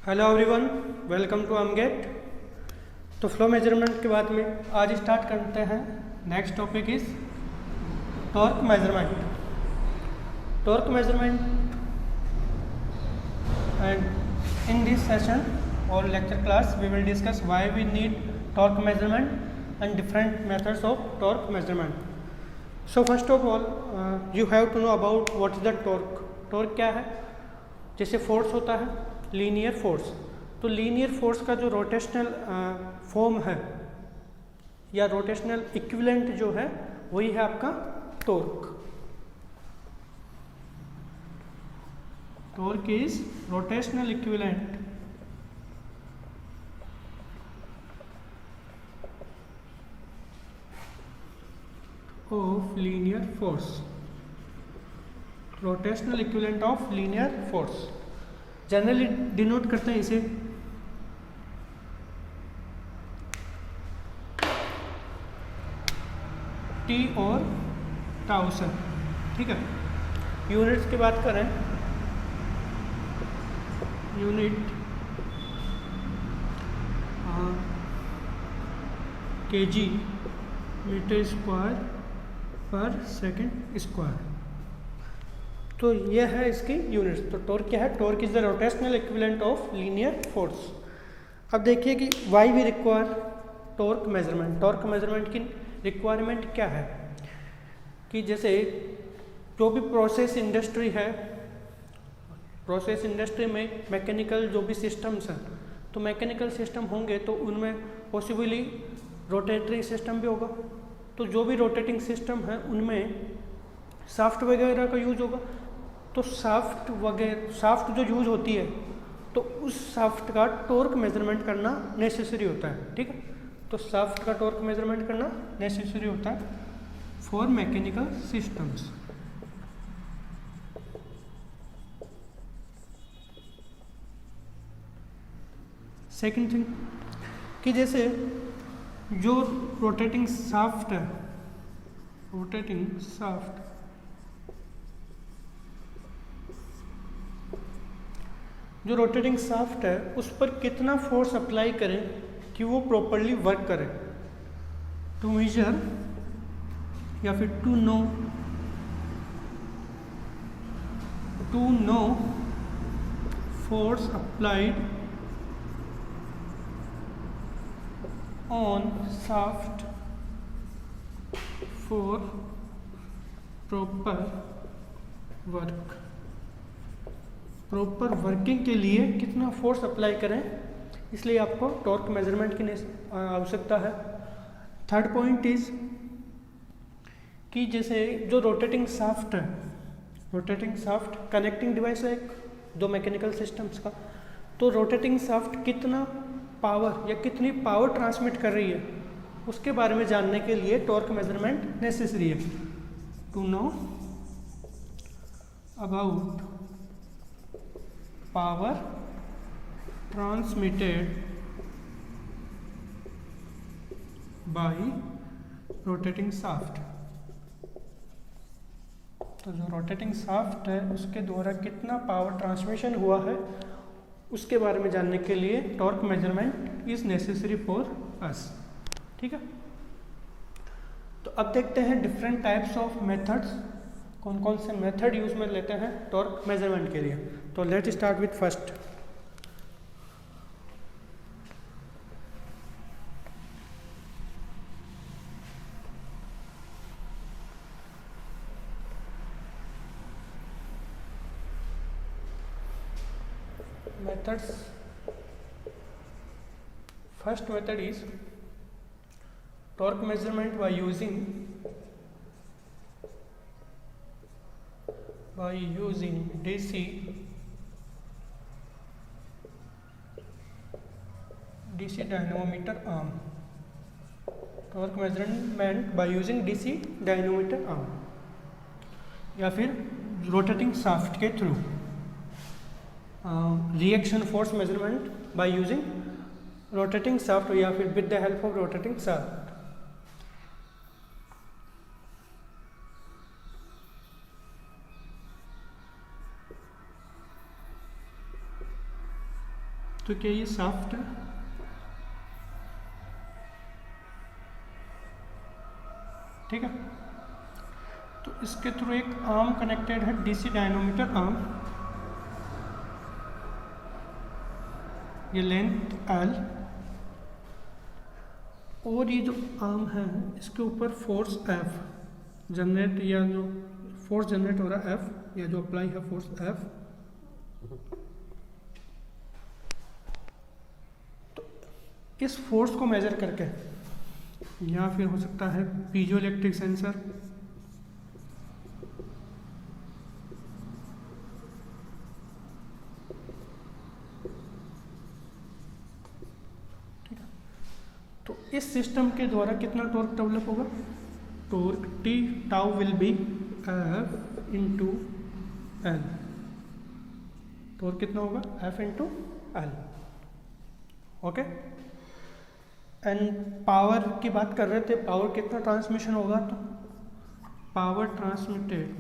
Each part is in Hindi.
हेलो एवरीवन, वेलकम टू अमगेट। तो फ्लो मेजरमेंट के बाद में आज स्टार्ट करते हैं। Next topic is torque measurement. Torque measurement and in this session और lecture class we will discuss why we need torque measurement and different methods of torque measurement. So first of all you have to know about what is the torque. Torque क्या है? जैसे फोर्स होता है लीनियर फोर्स, तो लीनियर फोर्स का जो रोटेशनल फॉर्म है या रोटेशनल इक्विवेलेंट जो है वही है आपका torque. Torque is rotational equivalent of linear force. Rotational equivalent of linear force generally denote करते हैं इसे टी और टाउ से। ठीक है, यूनिट्स की बात करें, unit KG metre square per second square, तो यह है इसकी यूनिट्स। तो टॉर्क क्या है? Torque is the rotational equivalent of linear force. अब देखिए कि why we require torque measurement. Torque measurement की रिक्वायरमेंट क्या है कि जैसे जो भी प्रोसेस इंडस्ट्री है, प्रोसेस इंडस्ट्री में मैकेनिकल जो भी सिस्टम्स हैं, तो मैकेनिकल सिस्टम होंगे तो उनमें पॉसिबली रोटेटरी सिस्टम भी होगा। तो जो भी रोटेटिंग सिस्टम है उनमें शाफ्ट वगैरह का यूज होगा। तो शाफ्ट जो यूज होती है तो उस शाफ्ट का टॉर्क मेजरमेंट करना नेसेसरी होता है। ठीक है, तो शाफ्ट का टॉर्क मेजरमेंट करना नेसेसरी होता है for mechanical systems. Second thing कि जैसे जो रोटेटिंग शाफ्ट है, रोटेटिंग शाफ्ट जो रोटेटिंग शाफ्ट है उस पर कितना फोर्स अप्लाई करें कि वो प्रॉपरली वर्क करे। टू मेजर या फिर to know force applied on shaft for proper work. Proper working के लिए कितना फोर्स अप्लाई करें, इसलिए आपको टॉर्क मेजरमेंट की आवश्यकता है। थर्ड पॉइंट इज कि जैसे जो रोटेटिंग शाफ्ट है, रोटेटिंग शाफ्ट कनेक्टिंग डिवाइस है दो मैकेनिकल सिस्टम्स का, तो रोटेटिंग शाफ्ट कितना पावर या कितनी पावर ट्रांसमिट कर रही है उसके बारे में जानने के लिए टॉर्क मेजरमेंट नेसेसरी है। To know about power transmitted by rotating shaft. तो जो रोटेटिंग शाफ्ट है उसके द्वारा कितना पावर ट्रांसमिशन हुआ है उसके बारे में जानने के लिए torque measurement is necessary for us. ठीक है, तो अब देखते हैं डिफरेंट टाइप्स ऑफ मेथड्स, कौन कौन से मेथड यूज में लेते हैं टॉर्क मेजरमेंट के लिए। तो let start with first. Methods, first method is torque measurement by using DC dynamometer arm. Torque measurement by using DC dynamometer arm या फिर रोटेटिंग शाफ्ट के through. Reaction force measurement by using rotating shaft या फिर with the help of rotating shaft. तो क्या ये शाफ्ट है? ठीक है, तो इसके थ्रू एक आर्म कनेक्टेड है, डीसी डायनोमीटर आर्म, ये लेंथ L, और ये जो आर्म है इसके ऊपर फोर्स F जनरेट, या जो फोर्स जनरेट हो रहा है F, या जो अप्लाई है फोर्स F, तो इस फोर्स को मेजर करके, या फिर हो सकता है पीजो इलेक्ट्रिक सेंसर, तो इस सिस्टम के द्वारा कितना टॉर्क डेवलप होगा? Torque T tau will be F into L. Torque कितना होगा? F into L. Okay, and power की बात कर रहे थे, पावर कितना ट्रांसमिशन होगा? तो पावर ट्रांसमिटेड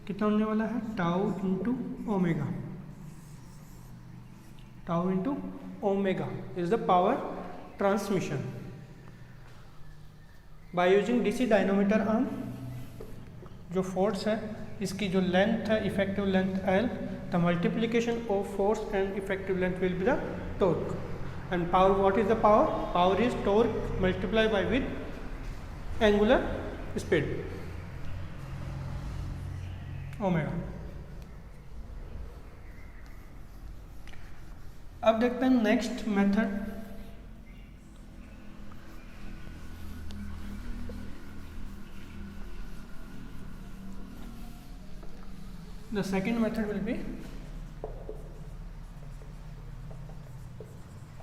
कितना होने वाला है? Tau into omega. Tau into omega is the power transmission by using DC dynamometer arm. जो फोर्स है इसकी जो लेंथ है, effective length L, the multiplication of force and effective length will be the torque. And power, what is the power? Power is torque multiply by with angular speed omega. अब देखते हैं next method. The second method will be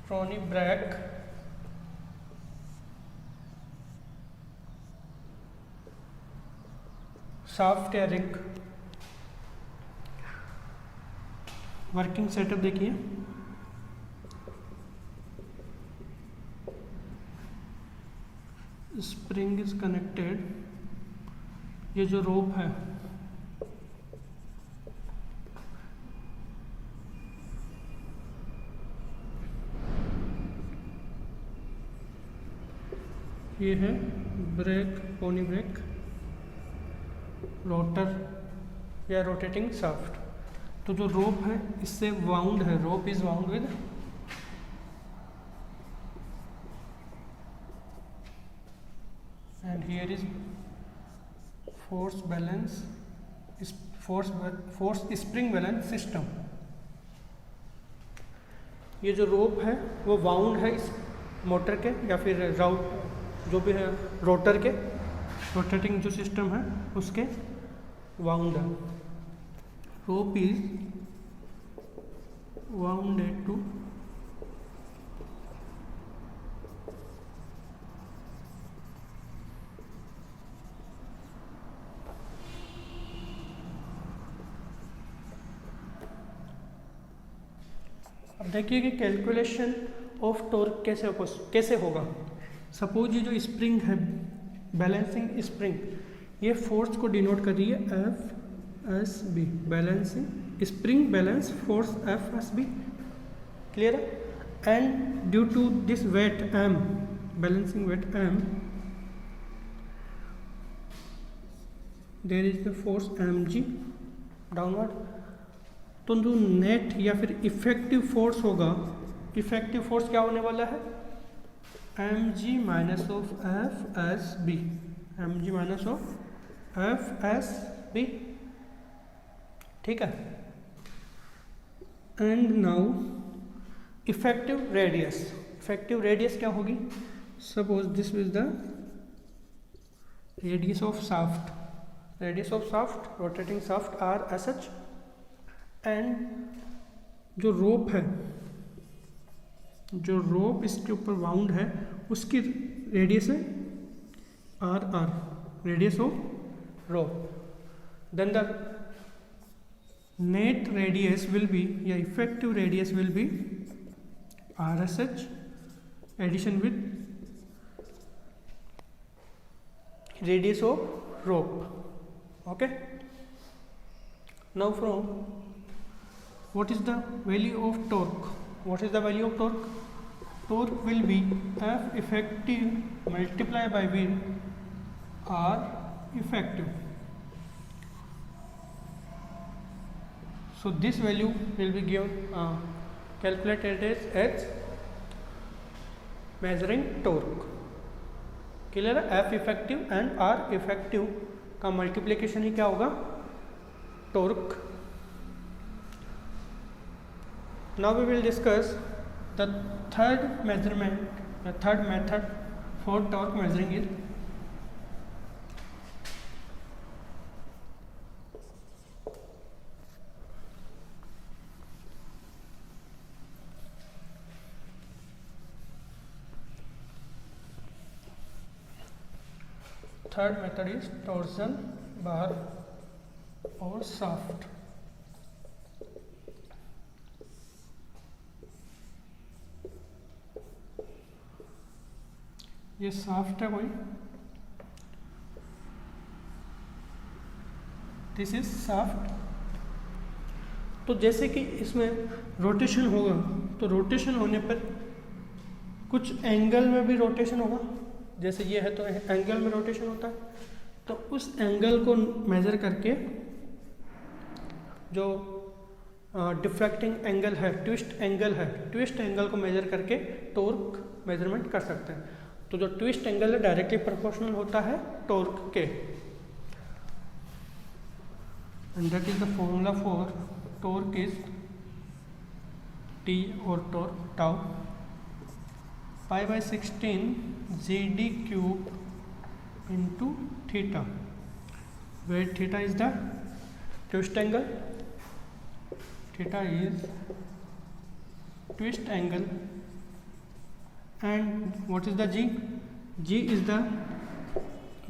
Kroneberg shaft या रिग। वर्किंग सेटअप देखिए, स्प्रिंग इज कनेक्टेड, ये जो रोप है ये है ब्रेक, पोनी ब्रेक, रोटर या रोटेटिंग शाफ्ट। तो जो रोप है इससे वाउंड है, rope is wound with and here is force balance, force spring balance system। ये जो रोप है वो वाउंड है इस मोटर के या फिर जो भी है रोटर के, रोटेटिंग जो सिस्टम है उसके वाउंड है। रोप इज वाउंडेड टू अब देखिए कि कैलकुलेशन ऑफ टॉर्क कैसे होगा। सपोज ये जो स्प्रिंग है, बैलेंसिंग स्प्रिंग, ये फोर्स को डिनोट कर रही है F S B, balancing spring balance force F S B, clear है। And due to this weight M, balancing weight M, there is the force M G downward. तो जो नेट या फिर इफेक्टिव फोर्स होगा, इफेक्टिव फोर्स क्या होने वाला है? M G minus of F S B, M G minus of F S B, ठीक है। And now effective radius, effective radius क्या होगी? Suppose this is the radius of shaft, radius of shaft, rotating shaft are S H, and जो रोप है, जो रोप इसके ऊपर वाउंड है उसकी रेडियस है R R, radius of rope. Then the net radius will be, या effective radius will be R S H addition with radius of rope. Okay, now from what is the value of torque? What is the value of torque? Torque will be F effective multiplied by V R effective. So this value will be given calculated as measuring torque. Clear है? F effective and R effective का मल्टीप्लिकेशन ही क्या होगा? Torque. Now we will discuss the third measurement, the third method for torque measuring is torsion bar or shaft. ये शाफ्ट है कोई, दिस इज शाफ्ट. तो जैसे कि इसमें रोटेशन होगा, तो रोटेशन होने पर कुछ एंगल में भी रोटेशन होगा. जैसे ये है तो एंगल में रोटेशन होता है, तो उस एंगल को मेज़र करके जो डिफ्रैक्टिंग एंगल है, ट्विस्ट एंगल है, ट्विस्ट एंगल को मेज़र करके टॉर्क मेजरमेंट कर सकते हैं. तो जो ट्विस्ट एंगल है डायरेक्टली प्रोपोर्शनल होता है टॉर्क के. And that is the formula for torque is T और torque tau pi by 16 GD cube into theta, where theta is the twist angle, theta is twist angle, and what is the G? G is the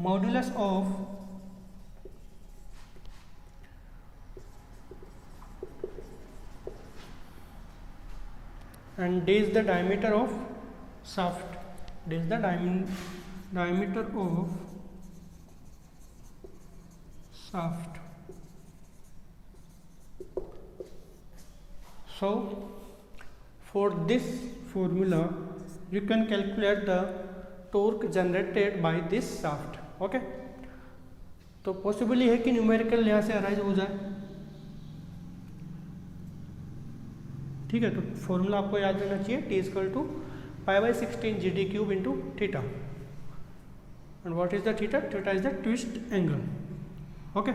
modulus of and D is the diameter of shaft. This is the diameter of shaft. So for this formula you can calculate the torque generated by this shaft. Okay, तो पॉसिबली है कि न्यूमेरिकल यहाँ से अराइज हो जाए. ठीक है, तो फॉर्मूला आपको याद रहना चाहिए. T equal to pi by 16 GD cube into theta. And what is the theta? Theta is the twist angle. Okay,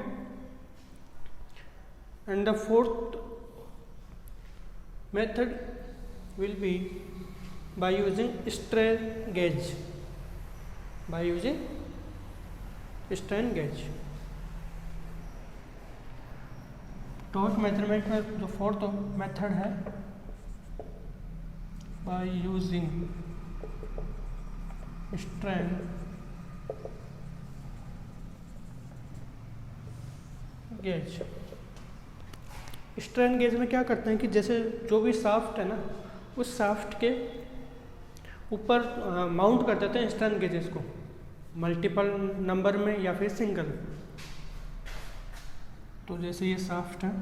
and the fourth method will be by using strain gauge. By using strain gauge. Torque measurement में जो फोर्थ मेथड है, by using strain gauge. Strain gauge में क्या करते हैं कि जैसे जो भी शाफ्ट है ना, उस शाफ्ट के ऊपर माउंट कर देते हैं स्ट्रेन गेजेस को, मल्टीपल नंबर में या फिर सिंगल. तो जैसे ये शाफ्ट है,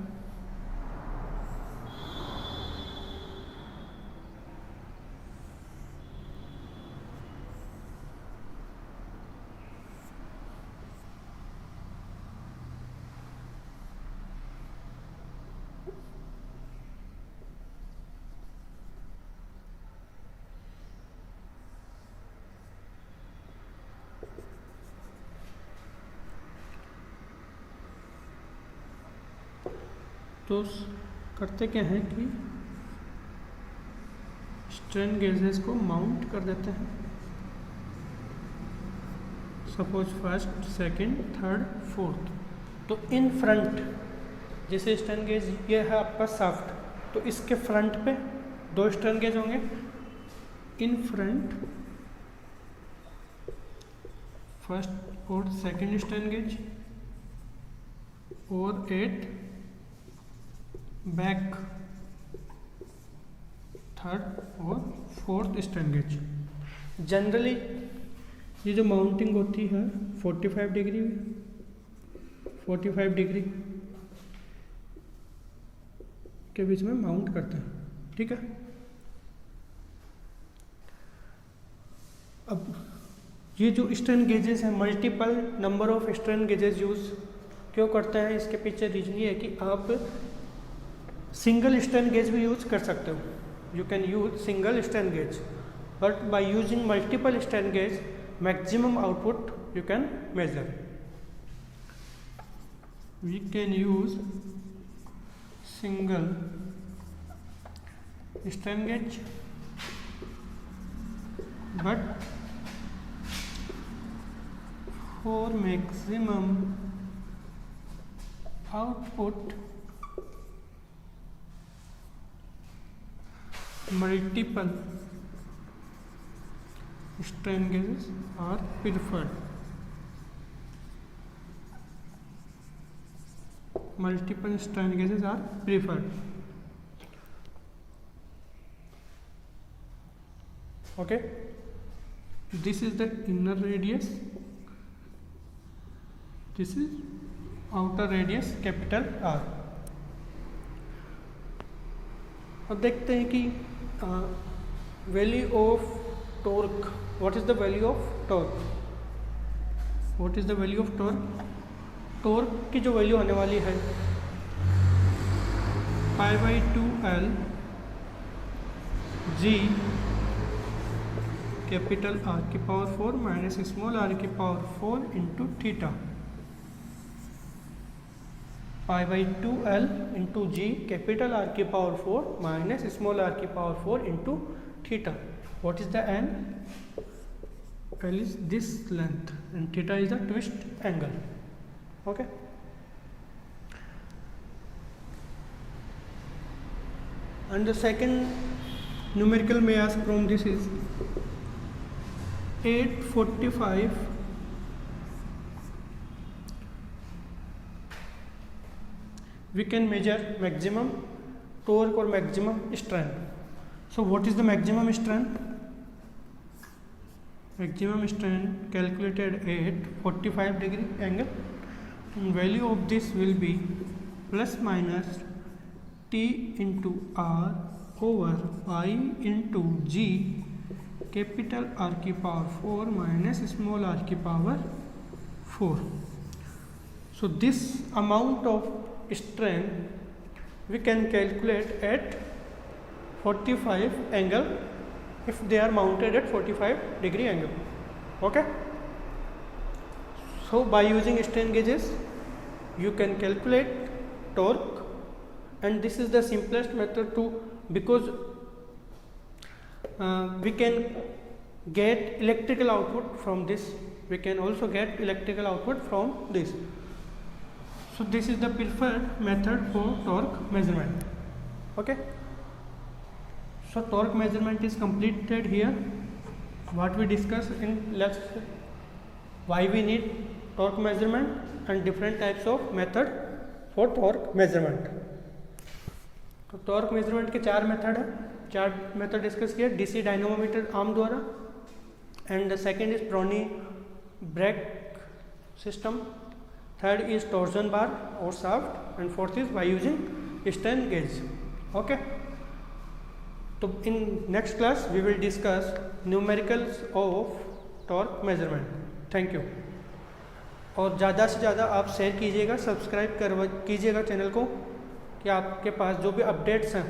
तो करते क्या हैं कि स्ट्रेन गेजेस को माउंट कर देते हैं. Suppose first, second, third, fourth. तो इन फ्रंट, जैसे स्ट्रेन गेज ये है आपका शाफ्ट, तो इसके फ्रंट पे दो स्ट्रेन गेज होंगे. इन फ्रंट फर्स्ट और सेकंड स्ट्रेन गेज, और एट बैक थर्ड और फोर्थ स्ट्रेन गेज. जनरली ये जो माउंटिंग होती है 45 डिग्री, 45 डिग्री के बीच में माउंट करते हैं, ठीक है। अब ये जो स्ट्रेन गेजेस हैं, multiple number of strain gauges use क्यों करते हैं, इसके पीछे रीजन ये है कि आप सिंगल स्ट्रेन गेज भी यूज़ कर सकते हो, you can use single strain gauge, but by using multiple strain gauge maximum output you can measure. We can use single strain gauge, but for maximum output multiple strain gauges are preferred. Multiple strain gauges are preferred. Okay, this is the inner radius, this is outer radius capital R. अब देखते हैं कि value of torque, what is the value of torque, what is the value of torque. Torque की जो वैल्यू आने वाली है π/2L G कैपिटल R की पावर 4 माइनस स्मॉल r की power 4 into theta, π/2L into G capital R की पावर 4 माइनस स्मॉल r की power 4 into theta. What is the N? L is this length and theta is the twist angle. Okay. And the second numerical may ask from this is 845 we can measure maximum torque or maximum strain. So what is the maximum strain? Maximum strain calculated at 45 degree angle, and value of this will be plus minus T into R over pi into G capital R की power 4 minus small r की power 4. So this amount of strain we can calculate at 45 angle if they are mounted at 45 degree angle. Okay. So by using strain gauges you can calculate torque, and this is the simplest method to, because we can get electrical output from this, we can also get electrical output from this. So this is the preferred method for torque measurement. Okay. So torque measurement is completed here. What we discussed in lecture, why we need torque measurement and different types of method for torque measurement. तो टॉर्क मेजरमेंट के चार मेथड है, चार मेथड डिस्कस किया. डीसी डायनोमीटर आर्म द्वारा, and second is prony brake system, third is torsion bar और shaft, and fourth is by using strain gauge. Okay. तो in next class we will discuss numericals of torque measurement. Thank you. और ज़्यादा से ज़्यादा आप शेयर कीजिएगा, सब्सक्राइब कीजिएगा चैनल को, कि आपके पास जो भी अपडेट्स हैं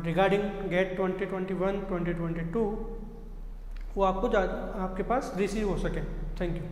रिगार्डिंग गेट 2021 2022 वो आपको आपके पास रिसीव हो सके. Thank you.